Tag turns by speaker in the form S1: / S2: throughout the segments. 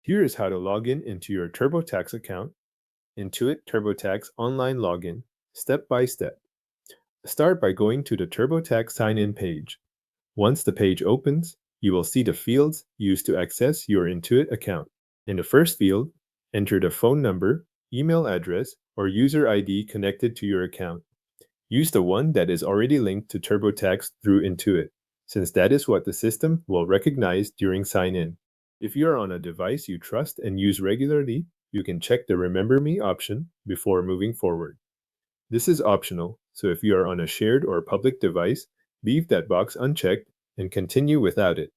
S1: Here is how to log in into your TurboTax account. Intuit TurboTax online login, step by step. Start by going to the TurboTax sign-in page. Once the page opens, you will see the fields used to access your Intuit account. In the first field, enter the phone number, email address, or user ID connected to your account. Use the one that is already linked to TurboTax through Intuit, since that is what the system will recognize during sign-in. If you are on a device you trust and use regularly, you can check the Remember Me option before moving forward. This is optional, so if you are on a shared or public device, leave that box unchecked and continue without it.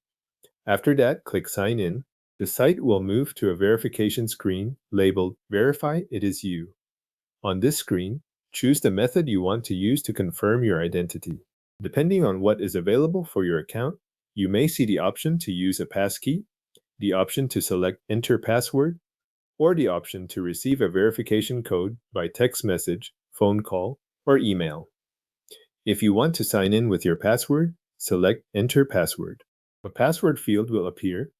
S1: After that, click Sign In. The site will move to a verification screen labeled Verify It Is You. On this screen, choose the method you want to use to confirm your identity. Depending on what is available for your account, you may see the option to use a passkey, the option to select Enter Password, or the option to receive a verification code by text message, phone call, or email. If you want to sign in with your password, select Enter Password. A password field will appear.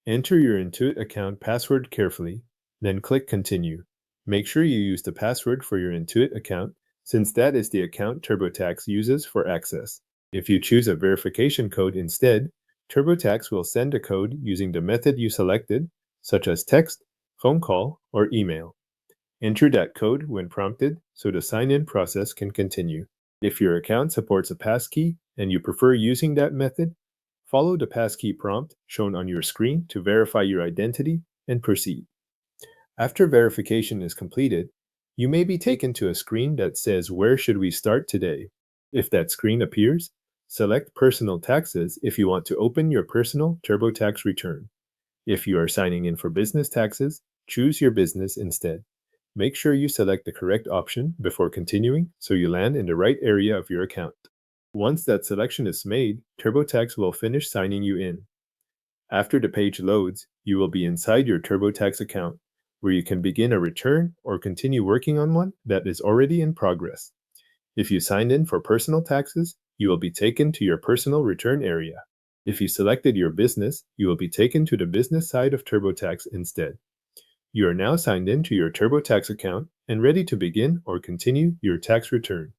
S1: Enter your Intuit account password carefully, then click Continue. Make sure you use the password for your Intuit account, since that is the account TurboTax uses for access. If you choose a verification code instead, TurboTax will send a code using the method you selected, such as text, phone call, or email. Enter that code when prompted so the sign-in process can continue. If your account supports a passkey and you prefer using that method, follow the passkey prompt shown on your screen to verify your identity and proceed. After verification is completed, you may be taken to a screen that says Where should we start today? If that screen appears, select Personal Taxes if you want to open your personal TurboTax return. If you are signing in for business taxes, choose your business instead. Make sure you select the correct option before continuing so you land in the right area of your account. Once that selection is made, TurboTax will finish signing you in. After the page loads, you will be inside your TurboTax account, where you can begin a return or continue working on one that is already in progress. If you signed in for personal taxes, you will be taken to your personal return area. If you selected your business, you will be taken to the business side of TurboTax instead. You are now signed in to your TurboTax account and ready to begin or continue your tax return.